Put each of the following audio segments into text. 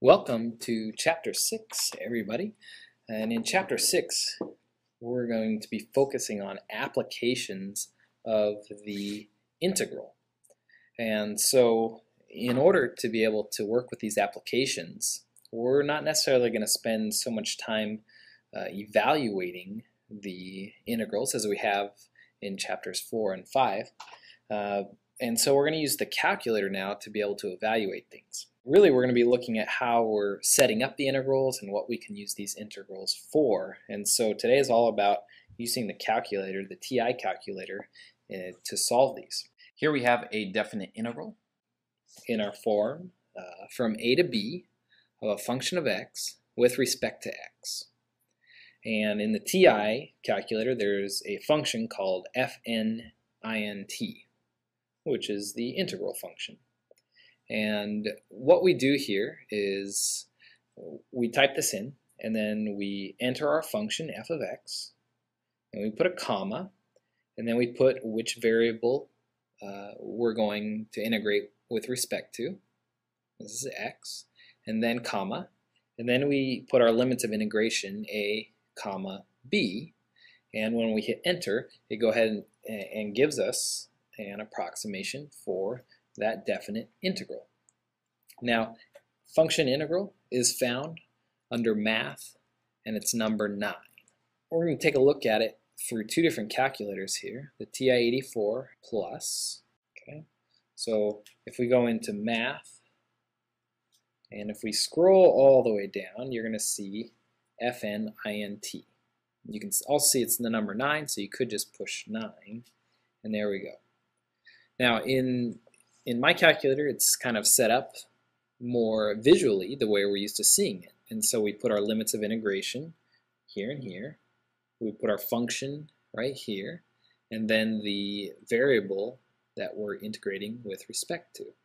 Welcome to Chapter 6, everybody. And in Chapter 6, we're going to be focusing on applications of the integral. And so in order to be able to work with these applications, we're not necessarily going to spend so much time evaluating the integrals as we have in Chapters 4 and 5. And so we're going to use the calculator now to be able to evaluate things. Really, we're going to be looking at how we're setting up the integrals and what we can use these integrals for. And so today is all about using the calculator, the TI calculator, to solve these. Here we have a definite integral in our form from a to b of a function of x with respect to x. And in the TI calculator, there's a function called fnint, which is the integral function. And what we do here is we type this in, and then we enter our function f of x, and we put a comma, and then we put which variable we're going to integrate with respect to. This is x, and then comma, and then we put our limits of integration a comma b, and when we hit enter, it goes ahead and gives us an approximation for that definite integral. Now, function integral is found under math, and it's number 9. We're going to take a look at it through two different calculators here, the TI-84 plus. Okay, so if we go into math, and if we scroll all the way down, you're going to see fnint. You can also see it's the number 9, so you could just push 9, and there we go. Now, in my calculator, it's kind of set up more visually the way we're used to seeing it. And so we put our limits of integration here and here. We put our function right here, and then the variable that we're integrating with respect to.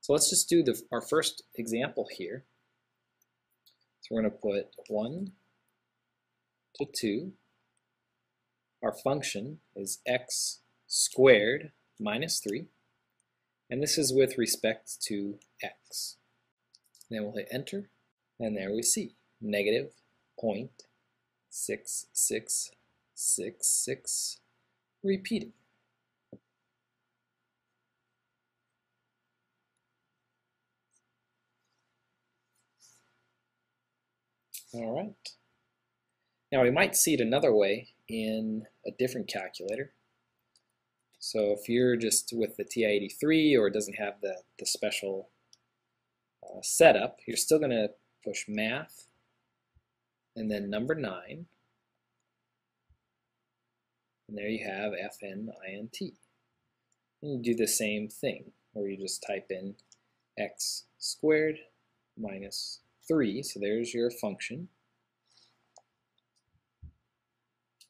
So let's just do our first example here. So we're going to put 1 to 2. Our function is x squared minus 3, and this is with respect to x. Then we'll hit enter, and there we see negative 0.6666 repeating. All right. Now we might see it another way in a different calculator. So if you're just with the TI-83 or it doesn't have the special setup, you're still going to push math and then number 9. And there you have fnint. And you do the same thing, where you just type in x squared minus 3. So there's your function.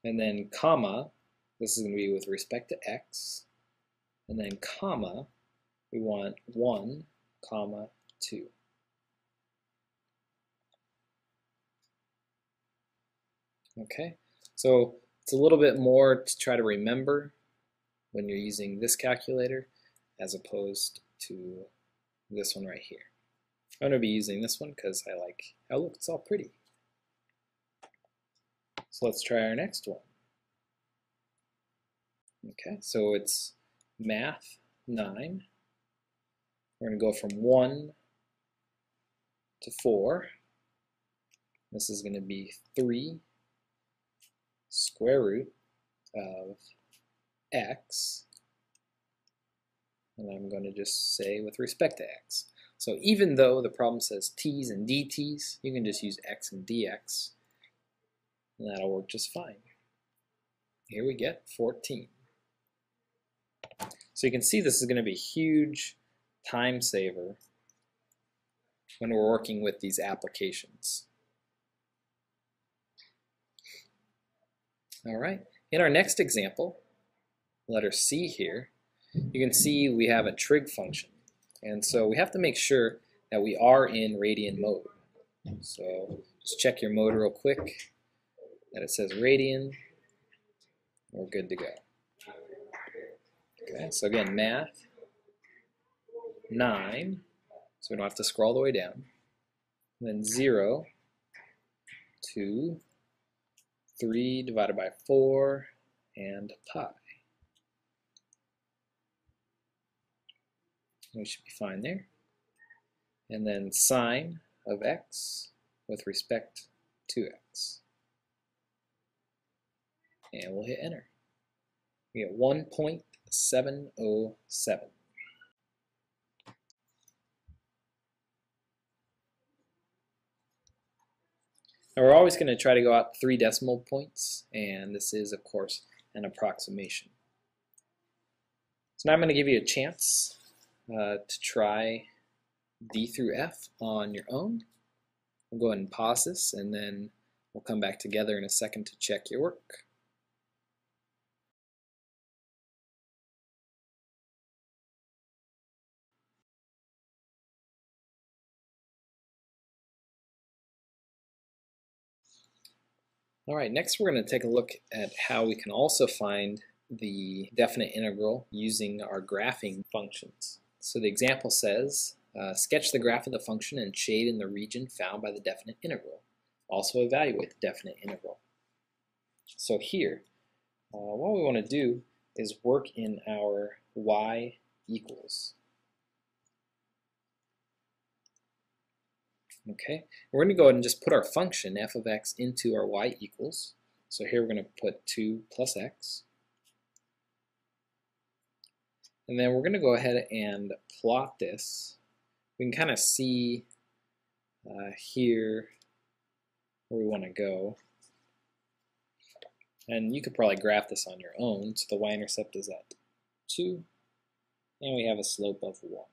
And then comma. This is going to be with respect to x, and then comma, we want 1, comma 2. Okay, so it's a little bit more to try to remember when you're using this calculator as opposed to this one right here. I'm going to be using this one because I like, oh look, it's all pretty. So let's try our next one. Okay, so it's math 9. We're going to go from 1 to 4. This is going to be 3 square root of x. And I'm going to just say with respect to x. So even though the problem says t's and dt's, you can just use x and dx, and that'll work just fine. Here we get 14. So you can see this is going to be a huge time saver when we're working with these applications. All right, in our next example, letter C here, you can see we have a trig function. And so we have to make sure that we are in radian mode. So just check your mode real quick, that it says radian. We're good to go. Okay, so again, math 9, so we don't have to scroll all the way down. and then 0 to 3 divided by 4 and pi. We should be fine there. And then sine of x with respect to x. And we'll hit enter. We get 1.707. Now we're always going to try to go out 3 decimal points, and this is, of course, an approximation. So now I'm going to give you a chance to try D through F on your own. We'll go ahead and pause this, and then we'll come back together in a second to check your work. Alright, next we're going to take a look at how we can also find the definite integral using our graphing functions. So the example says, sketch the graph of the function and shade in the region found by the definite integral. Also evaluate the definite integral. So here, what we want to do is work in our y equals. Okay, we're going to go ahead and just put our function f of x into our y equals. So here we're going to put 2 plus x. And then we're going to go ahead and plot this. We can kind of see here where we want to go. And you could probably graph this on your own. So the y-intercept is at 2, and we have a slope of 1.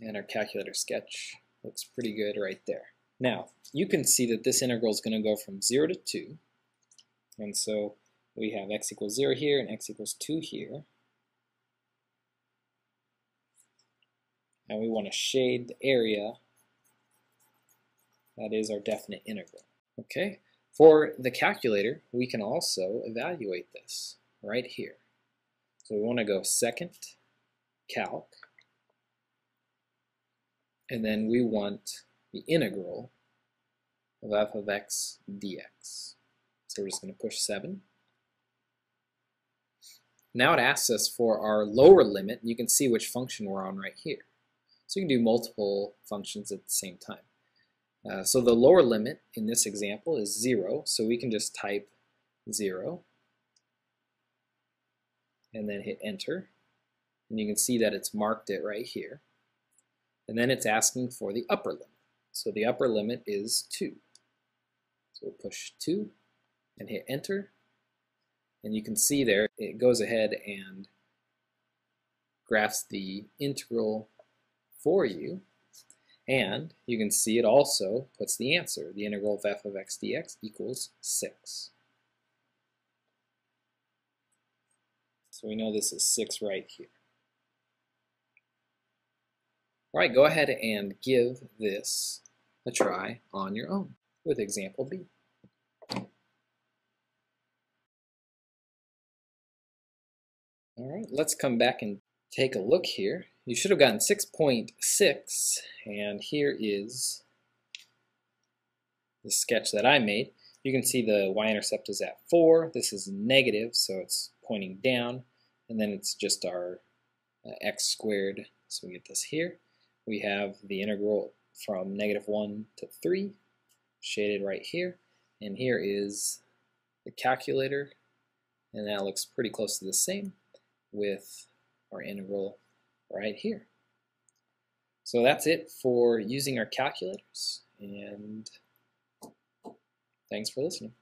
And our calculator sketch looks pretty good right there. Now, you can see that this integral is going to go from 0 to 2. And so we have x equals 0 here and x equals 2 here. And we want to shade the area that is our definite integral. Okay, for the calculator, we can also evaluate this right here. So we want to go second, calc, and then we want the integral of f of x dx. So we're just going to push 7. Now it asks us for our lower limit, and you can see which function we're on right here. So you can do multiple functions at the same time. So the lower limit in this example is 0, so we can just type 0 and then hit enter. And you can see that it's marked it right here. And then it's asking for the upper limit. So the upper limit is 2. So we'll push 2 and hit enter. And you can see there it goes ahead and graphs the integral for you. And you can see it also puts the answer. The integral of f of x dx equals 6. So we know this is 6 right here. All right, go ahead and give this a try on your own with example B. All right, let's come back and take a look here. You should have gotten 6.6, and here is the sketch that I made. You can see the y-intercept is at 4. This is negative, so it's pointing down, and then it's just our x squared, so we get this here. We have the integral from -1 to 3 shaded right here, and here is the calculator, and that looks pretty close to the same with our integral right here. So that's it for using our calculators, and thanks for listening.